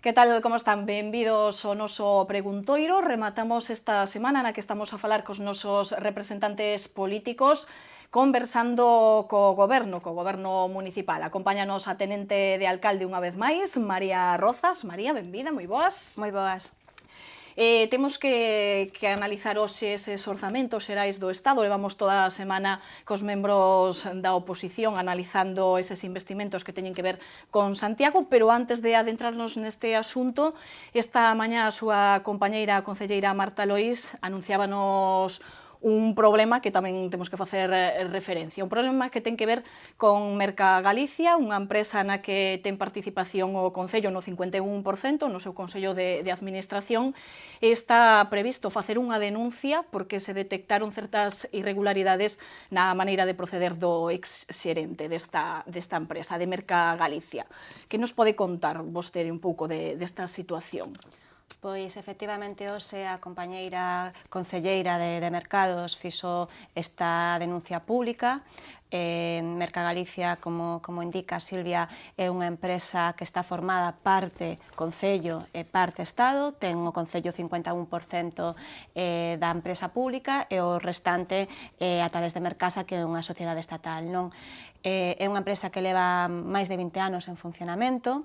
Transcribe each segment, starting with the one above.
Que tal, como están? Benvidos ao noso preguntoiro. Rematamos esta semana na que estamos a falar cos nosos representantes políticos conversando co goberno municipal. Acompáñanos a tenente de alcalde unha vez máis, María Rozas. María, benvida, moi boas. Moi boas. Temos que analizar hoxe eses orzamentos xerais do Estado. Levamos toda a semana cos membros da oposición analizando eses investimentos que teñen que ver con Santiago, pero antes de adentrarnos neste asunto, esta mañá a súa compañeira a concelleira Marta Lois anunciábanos un problema que tamén temos que facer referencia. Un problema que ten que ver con Merca Galicia, unha empresa na que ten participación o Concello no 51%, no seu Consello de Administración. Está previsto facer unha denuncia porque se detectaron certas irregularidades na maneira de proceder do ex-xerente desta empresa, de Merca Galicia. Que nos pode contar vostede un pouco desta situación? Pois, efectivamente, hoxe a compañeira concelleira de Mercados fixo esta denuncia pública. Merca Galicia, como indica Silvia, é unha empresa que está formada parte Concello e parte Estado. Ten o Concello 51% da empresa pública e o restante a través de Mercasa, que é unha sociedade estatal. É unha empresa que leva máis de 20 anos en funcionamento.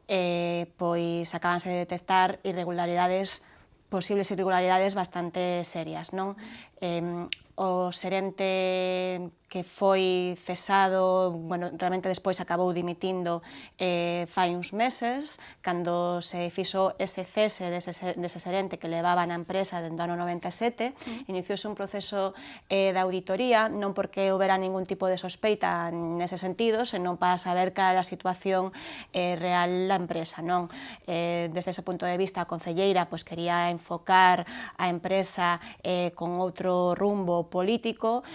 Pois acabanse de detectar posibles irregularidades bastante serias. O xerente que foi cesado, realmente despois acabou dimitindo fai uns meses, cando se fixo ese cese dese xerente que levaba na empresa dende o ano 97, iniciouse un proceso de auditoría, non porque houbera ningún tipo de sospeita nese sentido, senón para saber cal era a situación real da empresa. Desde ese punto de vista, a concelleira quería enfocar a empresa con outro rumbo político.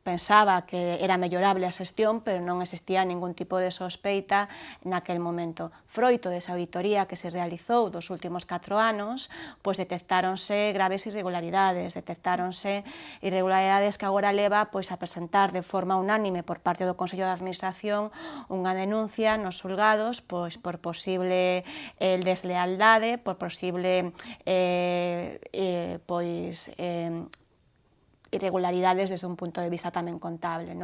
Pensaba que era mellorable a xestión, pero non existía ningún tipo de sospeita naquel momento. Froito desa auditoría que se realizou dos últimos 4 anos, detectáronse graves irregularidades, que agora leva a presentar de forma unánime por parte do Consello de Administración unha denuncia nos xulgados por posible deslealdade, por posible irregularidades desde un punto de vista tamén contable.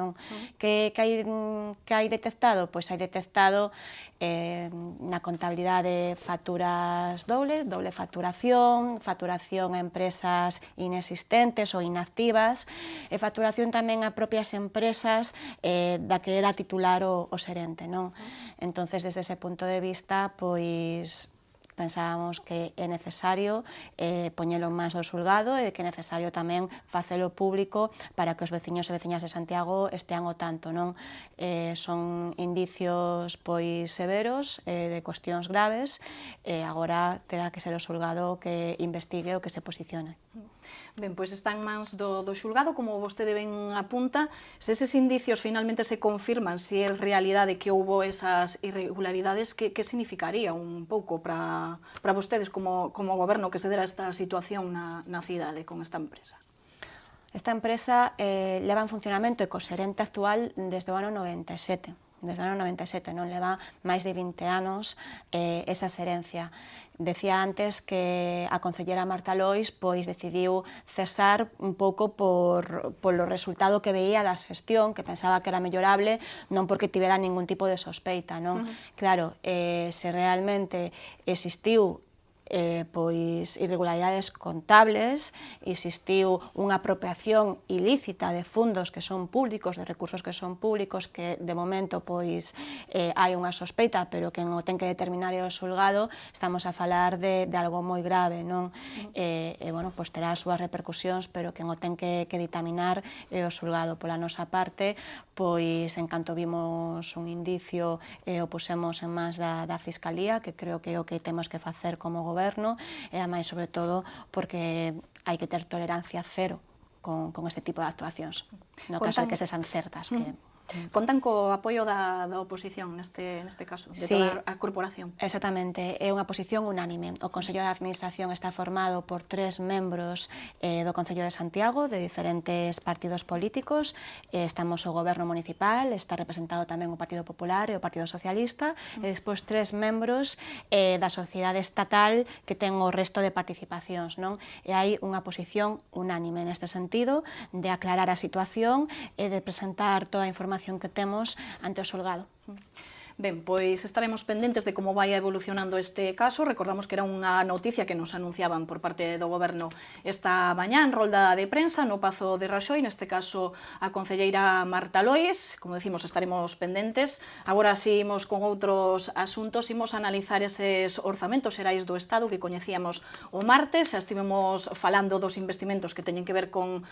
Que hai detectado? Pois hai detectado na contabilidade facturas doble facturación a empresas inexistentes ou inactivas, e facturación tamén a propias empresas da que era titular o xerente. Entonces, desde ese punto de vista, pensábamos que é necesario poñelo en mans do xulgado e que é necesario tamén facelo público para que os veciños e veciñas de Santiago estean ao tanto. Son indicios severos de cuestións graves e agora terá que ser o xulgado que investigue o que se posicione. Ben, pois está en mans do xulgado, como vostede ben apunta. Se eses indicios finalmente se confirman, se é realidade que houbo esas irregularidades, que significaría un pouco para vostedes como goberno que se dera esta situación na cidade con esta empresa? Esta empresa leva en funcionamento e co xerente actual desde o ano 97. Leva máis de 20 anos esa xerencia. Decía antes que a concelleira Marta Lois decidiu cesar un pouco polo resultado que veía da xestión, que pensaba que era mellorable, non porque tivera ningún tipo de sospeita. Claro, se realmente existiu irregularidades contables, existiu unha apropiación ilícita de fundos que son públicos, de recursos que son públicos, que de momento hai unha sospeita, pero que non ten que determinar o xulgado. Estamos a falar de algo moi grave, terá as súas repercusións, pero que non ten que ditaminar o xulgado. Pola nosa parte, en canto vimos un indicio, o pusemos en mans da Fiscalía, que creo que é o que temos que facer como goberno, e ademais, sobre todo, porque hai que ter tolerancia cero con este tipo de actuacións, no caso de que se sean certas. Contan co apoio da oposición neste caso, de toda a corporación. Exactamente, é unha posición unánime. O Consello de Administración está formado por 3 membros do Concello de Santiago, de diferentes partidos políticos. Estamos o Goberno Municipal, está representado tamén o Partido Popular e o Partido Socialista, e despois 3 membros da sociedade estatal que ten o resto de participacións, non? E hai unha posición unánime neste sentido de aclarar a situación e de presentar toda a información que temos ante o xulgado. Ben, pois estaremos pendentes de como vai evolucionando este caso. Recordamos que era unha noticia que nos anunciaban por parte do Goberno esta mañá en rolda de prensa no Pazo de Raxoi, neste caso a concelleira Marta Lois. Como decimos, estaremos pendentes. Agora si imos con outros asuntos, imos analizar eses orzamentos xerais do Estado que coñecíamos o martes. Estivemos falando dos investimentos que teñen que ver con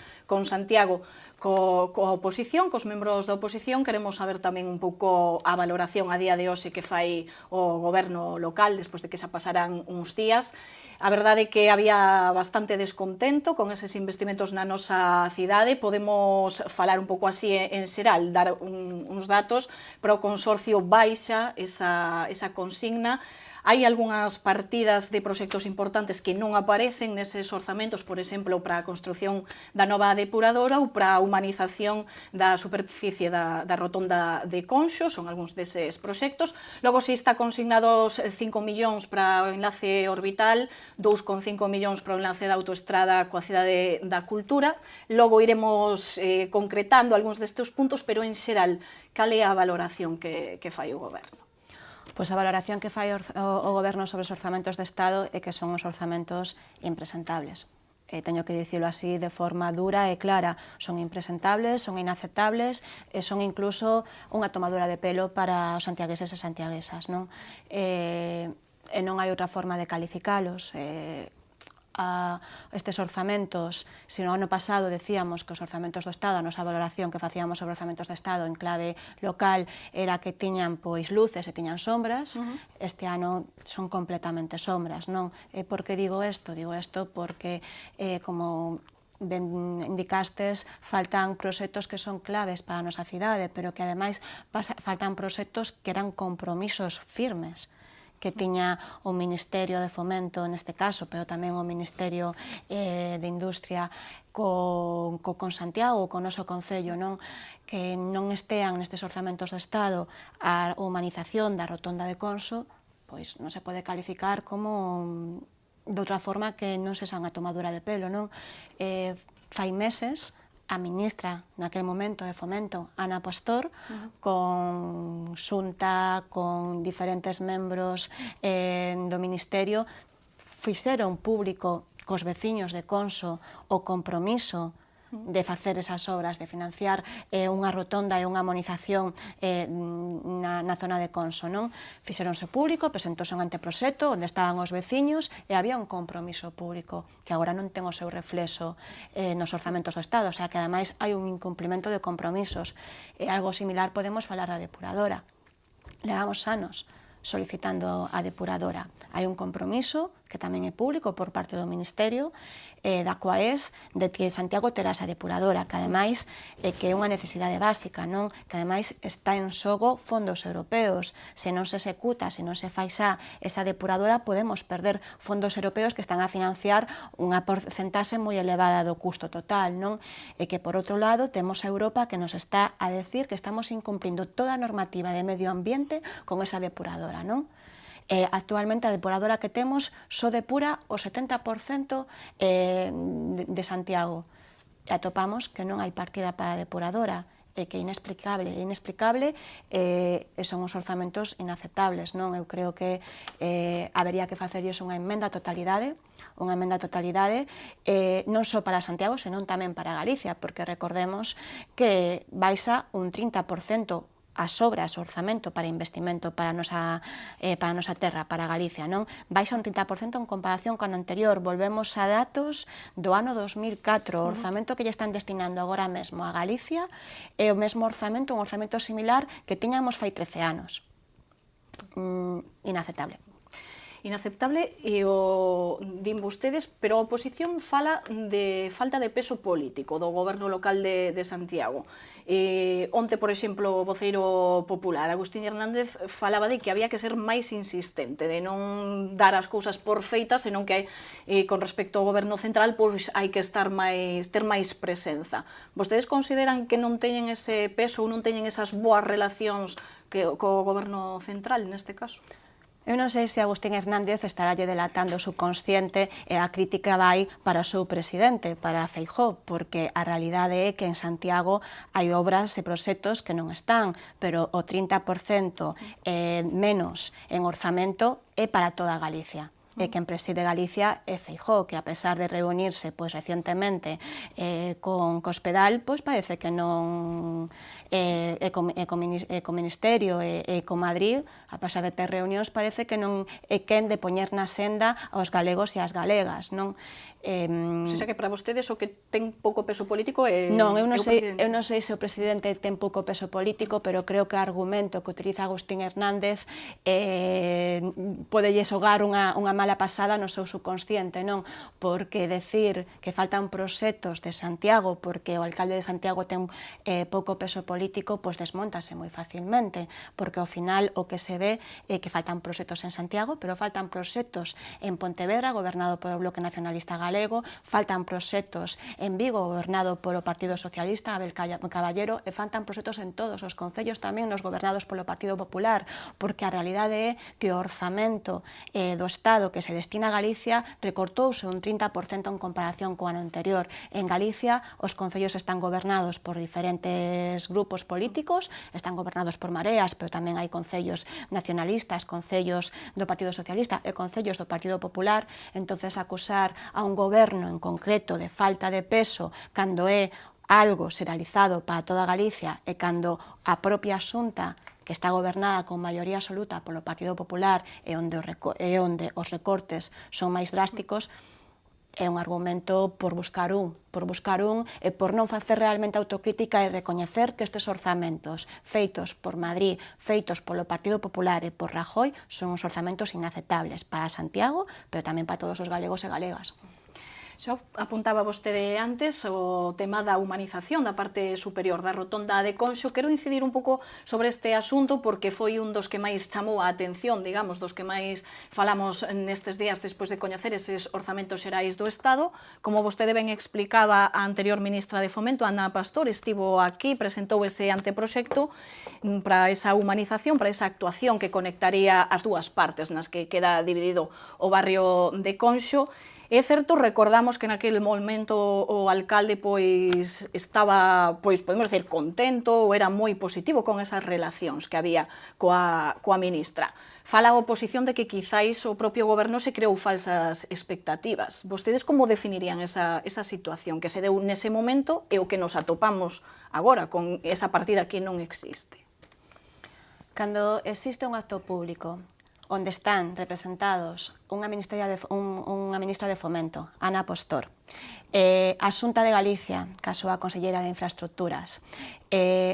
Santiago, coa oposición, cos membros da oposición. Queremos saber tamén un pouco a valoración a día de hoxe que fai o goberno local despois de que xa pasaran uns días. A verdade é que había bastante descontento con eses investimentos na nosa cidade. Podemos falar un pouco así en xeral, dar uns datos, pero o consorcio baixa esa consigna. Hai algunhas partidas de proxectos importantes que non aparecen neses orzamentos, por exemplo, para a construción da nova depuradora ou para a humanización da superficie da rotonda de Conxo, son algúns deses proxectos. Logo, si está consignados 5 millóns para o enlace orbital, 2,5 millóns para o enlace da autoestrada coa cidade da Cultura. Logo iremos concretando algúns destes puntos, pero en xeral, cal é a valoración que fai o Goberno? Pois a valoración que fai o Goberno sobre os orzamentos de Estado é que son os orzamentos impresentables. Teño que dicilo así de forma dura e clara. Son impresentables, son inaceptables e son incluso unha tomadura de pelo para os santiagueses e santiaguesas, non? E non hai outra forma de calificalos. A estes orzamentos, se no ano pasado decíamos que os orzamentos do Estado, a nosa valoración que facíamos sobre orzamentos do Estado en clave local era que tiñan pois luces e tiñan sombras, este ano son completamente sombras, non? E por que digo isto? Digo isto porque, como ben indicastes, faltan proxectos que son claves para a nosa cidade, pero que ademais faltan proxectos que eran compromisos firmes que tiña o Ministerio de Fomento neste caso, pero tamén o Ministerio de Industria con Santiago, con o noso Concello, non? Que non estean nestes orzamentos do Estado a humanización da rotonda de Conxo, pois non se pode calificar como de outra forma que non se san a tomadura de pelo, non? Fai meses a ministra naquele momento de Fomento, Ana Pastor, con Xunta, con diferentes membros do Ministerio, fixeron público cos veciños de Conxo o compromiso de facer esas obras, de financiar unha rotonda e unha humanización na zona de Conxo, non? Fixeronse público, presentouse un anteproxecto onde estaban os veciños e había un compromiso público que agora non ten o seu reflexo nos orzamentos do Estado, o sea que ademais hai un incumplimento de compromisos. Algo similar podemos falar da depuradora. Levamos anos solicitando a depuradora. Hai un compromiso que tamén é público por parte do Ministerio, da COAES, de que Santiago terá esa depuradora, que ademais que é unha necesidade básica, non? Que ademais está en xogo fondos europeos. Se non se executa, se non se fai xa esa depuradora, podemos perder fondos europeos que están a financiar unha porcentaxe moi elevada do custo total, non? E que, por outro lado, temos a Europa que nos está a decir que estamos incumplindo toda a normativa de medio ambiente con esa depuradora, non? Actualmente a depuradora que temos só depura o 70% de Santiago. E atopamos que non hai partida para a depuradora, e que é inexplicable, e son os orzamentos inaceptables, non? Eu creo que habería que facerlles unha emenda a totalidade, non só para Santiago, senón tamén para Galicia, porque recordemos que baixa un 30% as obras, o orzamento para investimento para a nosa terra, para Galicia, non? Baixa un 30% en comparación con o anterior. Volvemos a datos do ano 2004, o orzamento que lle están destinando agora mesmo a Galicia é o mesmo orzamento, un orzamento similar que tiñamos fai 13 anos. Inaceptable. Inaceptable, din vostedes, pero a oposición fala de falta de peso político do goberno local de Santiago. Onte, por exemplo, o voceiro popular, Agustín Hernández, falaba de que había que ser máis insistente, de non dar as cousas por feitas, senón que con respecto ao goberno central pois hai que ter máis presenza. Vostedes consideran que non teñen ese peso ou non teñen esas boas relacións co goberno central neste caso? Eu non sei se Agustín Hernández estarálle delatando o subconsciente e a crítica vai para o seu presidente, para Feijóo, porque a realidade é que en Santiago hai obras e proxectos que non están, pero o 30% menos en orzamento é para toda Galicia. E quen preside Galicia é Feijóo, que a pesar de reunirse recientemente con Cospedal, parece que non co Ministerio e co Madrid, a pesar de ter reunións, parece que non é quen de poñer na senda aos galegos e as galegas, non? O sea que para vostedes o que ten pouco peso político é non, eu non presidente. sei se o presidente ten pouco peso político, pero creo que o argumento que utiliza Agustín Hernández podelle xogar unha mala pasada no seu subconsciente, non? Porque decir que faltan proxectos de Santiago porque o alcalde de Santiago ten pouco peso político, desmontase moi facilmente, porque ao final o que se ve é que faltan proxectos en Santiago, pero faltan proxectos en Pontevedra, gobernado polo Bloque Nacionalista Galego, faltan proxectos en Vigo, gobernado polo Partido Socialista, Abel Caballero, e faltan proxectos en todos os concellos tamén nos gobernados polo Partido Popular, porque a realidade é que o orzamento do Estado que se destina a Galicia recortouse un 30% en comparación co ano anterior. En Galicia os concellos están gobernados por diferentes grupos políticos, están gobernados por mareas, pero tamén hai concellos nacionalistas, concellos do Partido Socialista e concellos do Partido Popular. Entonces acusar a un goberno en concreto de falta de peso cando é algo xeralizado para toda Galicia e cando a propia Xunta, que está gobernada con maioría absoluta polo Partido Popular e onde os recortes son máis drásticos, é un argumento por buscar un e por non facer realmente autocrítica e recoñecer que estes orzamentos feitos por Madrid, feitos polo Partido Popular e por Rajoy son uns orzamentos inaceptables para Santiago, pero tamén para todos os galegos e galegas. Xa apuntaba vostede antes o tema da humanización da parte superior da rotonda de Conxo. Quero incidir un pouco sobre este asunto porque foi un dos que máis chamou a atención, digamos, dos que máis falamos nestes días despois de coñecer eses orzamentos xerais do Estado. Como vostede ben explicaba, a anterior ministra de Fomento, Ana Pastor, estivo aquí, presentou ese anteproxecto para esa humanización, para esa actuación que conectaría as dúas partes nas que queda dividido o barrio de Conxo. É certo, recordamos que naquele momento o alcalde estaba, podemos decir, contento ou era moi positivo con esas relacións que había coa ministra. Fala a oposición de que quizáis o propio goberno se creou falsas expectativas. Vostedes como definirían esa situación que se deu nese momento e o que nos atopamos agora con esa partida que non existe? Cando existe un acto público onde están representados unha ministra de Fomento, Ana Pastor, a Xunta de Galicia, ca súa conselleira de Infraestructuras,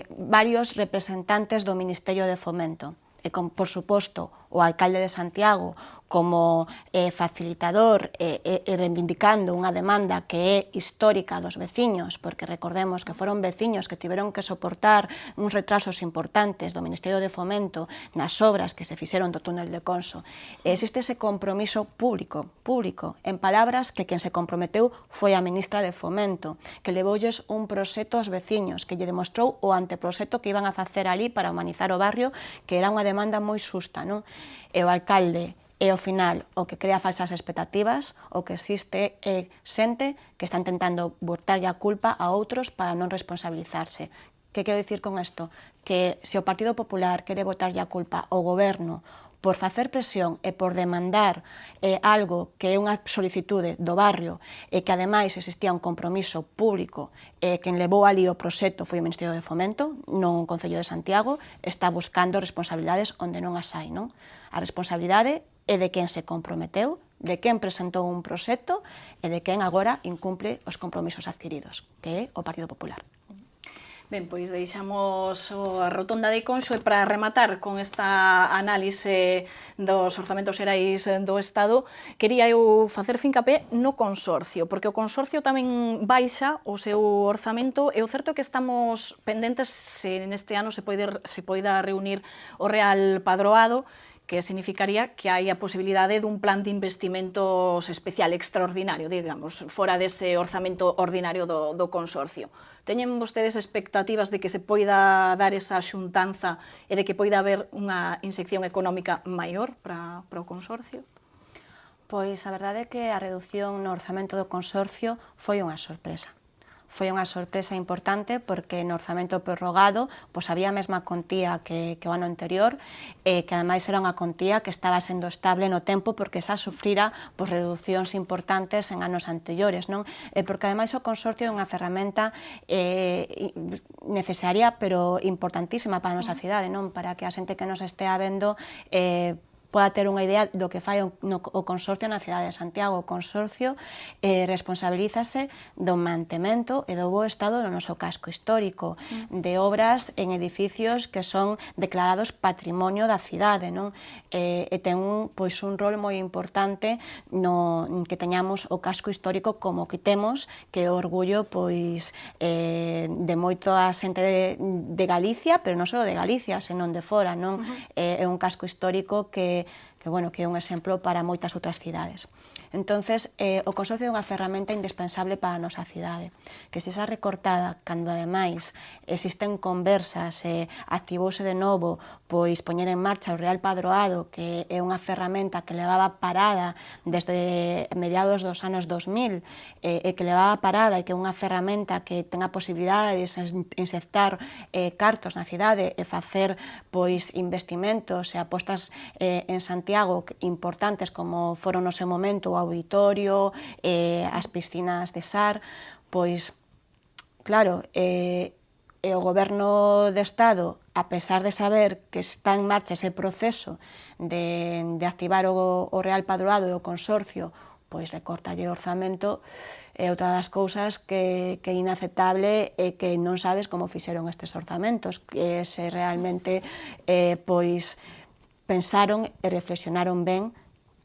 varios representantes do Ministerio de Fomento, e, por suposto, o alcalde de Santiago como facilitador e reivindicando unha demanda que é histórica dos veciños, porque recordemos que foron veciños que tiveron que soportar uns retrasos importantes do Ministerio de Fomento nas obras que se fixeron do túnel de Conso. Existe ese compromiso público, en palabras que quen se comprometeu foi a ministra de Fomento, que levoulles un proxecto aos veciños, que lle demostrou o anteproxecto que iban a facer ali para humanizar o barrio, que era unha demanda moi xusta, non? E o alcalde e ao final o que crea falsas expectativas, o que existe é xente que está intentando botarlle a culpa a outros para non responsabilizarse. Que quero dicir con isto? Que se o Partido Popular quere botarlle a culpa ao goberno por facer presión e por demandar algo que é unha solicitude do barrio e que ademais existía un compromiso público e quen levou ali o proxecto foi o Ministerio de Fomento, non o Concello de Santiago, está buscando responsabilidades onde non as hai, non? A responsabilidade é de quen se comprometeu, de quen presentou un proxecto e de quen agora incumple os compromisos adquiridos, que é o Partido Popular. Ben, pois deixamos a rotonda de Conxo e para rematar con esta análise dos orzamentos xerais do Estado, quería eu facer fincapé no consorcio, porque o consorcio tamén baixa o seu orzamento e o certo é que estamos pendentes se neste ano se poida reunir o Real Padroado, que significaría que hai a posibilidade dun plan de investimentos especial, extraordinario, digamos, fora dese orzamento ordinario do consorcio. Teñen vostedes expectativas de que se poida dar esa xuntanza e de que poida haber unha inyección económica maior para o consorcio? Pois a verdade é que a reducción no orzamento do consorcio foi unha sorpresa. Foi unha sorpresa importante porque no orzamento prorrogado pois había a mesma contía que o ano anterior, que ademais era unha contía que estaba sendo estable no tempo porque xa sufrira pois reduccións importantes en anos anteriores, non? Porque ademais o consorcio é unha ferramenta necesaria pero importantísima para a nosa cidade, non? Para que a xente que nos estea vendo poda ter unha idea do que fai o consorcio na cidade de Santiago. O consorcio responsabilízase do mantemento e do bo estado do noso casco histórico, de obras en edificios que son declarados patrimonio da cidade, non? E ten un rol moi importante no que teñamos o casco histórico como que temos, que é o orgullo de moita xente de Galicia, pero non só de Galicia, senón de fora, non? É un casco histórico que é un exemplo para moitas outras cidades. Entonces, o consorcio é unha ferramenta indispensable para a nosa cidade, que se xa recortada, cando ademais existen conversas e activouse de novo pois poñer en marcha o Real Padroado, que é unha ferramenta que levaba parada desde mediados dos anos 2000 e que levaba parada e que é unha ferramenta que ten a posibilidade de insertar cartos na cidade e facer pois investimentos e apostas en Santiago importantes como foron no seu momento o auditorio, as piscinas de Sar, pois, claro, o Goberno de Estado, a pesar de saber que está en marcha ese proceso de activar o Real Padroado e o consorcio, pois recortalle o orzamento, é outra das cousas que é inaceptable e que non sabes como fixeron estes orzamentos, que se realmente pensaron e reflexionaron ben,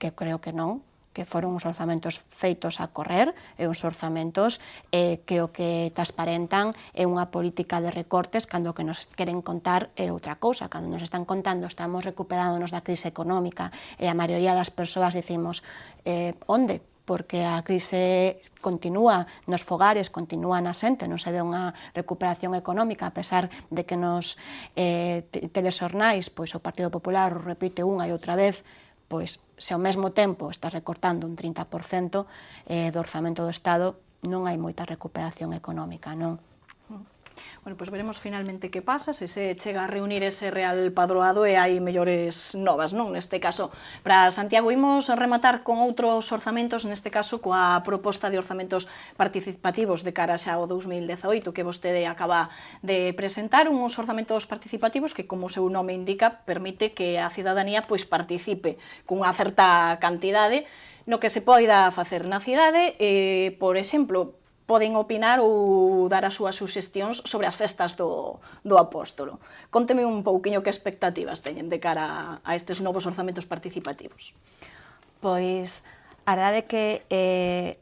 que creo que non, que foron uns orzamentos feitos a correr e uns orzamentos que o que transparentan é unha política de recortes cando o que nos queren contar é outra cousa. Cando nos están contando estamos recuperándonos da crise económica e a maioría das persoas dicimos onde? Porque a crise continúa nos fogares, continúa na xente, non se ve unha recuperación económica, a pesar de que nos telexornais pois o Partido Popular o repite unha e outra vez, pois se ao mesmo tempo está recortando un 30% do orzamento do Estado, non hai moita recuperación económica, non? Bueno, pois veremos finalmente que pasa, se chega a reunir ese Real Padroado e hai mellores novas, non? Neste caso, para Santiago, imos rematar con outros orzamentos, neste caso coa proposta de orzamentos participativos de cara xa ao 2018 que vostede acaba de presentar, uns orzamentos participativos que, como o seu nome indica, permite que a cidadanía pois participe cunha certa cantidade no que se poida facer na cidade, por exemplo, poden opinar ou dar as súas suxestións sobre as festas do Apóstolo. Conteme un pouquiño que expectativas teñen de cara a estes novos orzamentos participativos. Pois, a verdade é que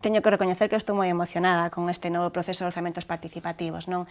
teño que recoñecer que estou moi emocionada con este novo proceso de orzamentos participativos, non?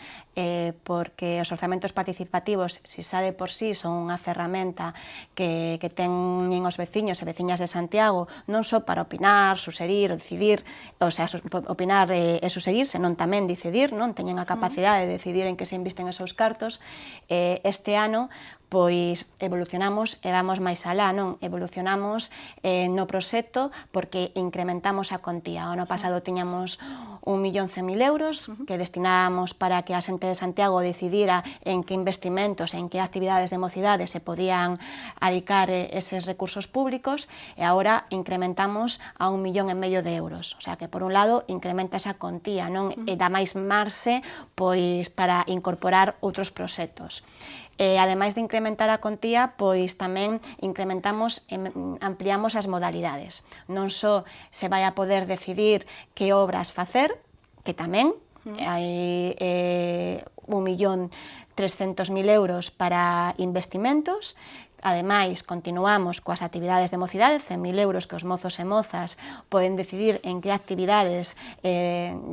Porque os orzamentos participativos, se xa de por sí, son unha ferramenta que teñen os veciños e veciñas de Santiago, non só para opinar, suxerir ou decidir, o sea, opinar e suxerir, senón tamén decidir, non? Teñen a capacidade de decidir en que se invisten os seus cartos. Este ano, pois evolucionamos e vamos máis alá, non? Evolucionamos no proxecto porque incrementamos a contía. O ano pasado tiñamos 1.100.000 euros que destinábamos para que a xente de Santiago decidira en que investimentos, en que actividades de mocidade se podían adicar eses recursos públicos e agora incrementamos a 1,5 millón de euros. O sea que, por un lado, incrementa esa contía, non? E dá máis marxe pois para incorporar outros proxectos. Ademais de incrementar a contía, pois tamén incrementamos e ampliamos as modalidades. Non só se vai a poder decidir que obras facer, que tamén hai 1.300.000 euros para investimentos. Ademais, continuamos coas actividades de mocidade, 100.000 euros que os mozos e mozas poden decidir en que actividades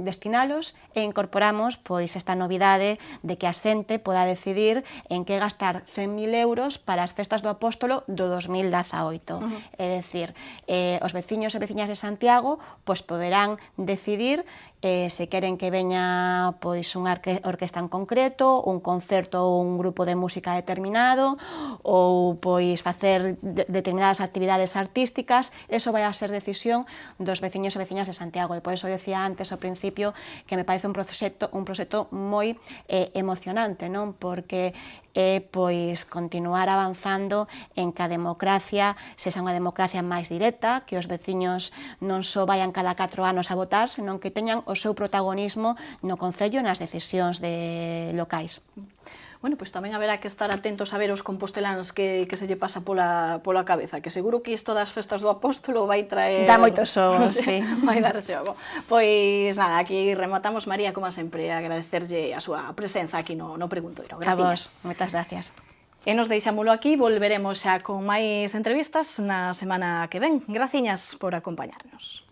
destinalos, e incorporamos pois esta novidade de que a xente poda decidir en que gastar 100.000 euros para as festas do Apóstolo do 2018. É dicir, os veciños e veciñas de Santiago pois poderán decidir se queren que veña pois unha orquesta en concreto, un concerto ou un grupo de música determinado, ou pois facer determinadas actividades artísticas. Eso vai a ser decisión dos veciños e veciñas de Santiago, e por eso decía antes ao principio que me parece un proxecto moi emocionante, non? Porque é pois continuar avanzando en que a democracia sexa unha democracia máis directa, que os veciños non só vayan cada 4 anos a votar, senón que teñan o seu protagonismo no Concello e nas decisións locais. Bueno, pois tamén haberá que estar atentos a ver os composteláns que se lle pasa pola cabeza, que seguro que isto das festas do Apóstolo vai traer... Dá moito xogo, sí. Vai dar xogo. Pois nada, aquí rematamos, María, como sempre, agradecerlle a súa presenza aquí no Preguntoiro. Gracias. A vos, moitas gracias. E nos deixámolo aquí, volveremos xa con máis entrevistas na semana que ven. Graciñas por acompañarnos.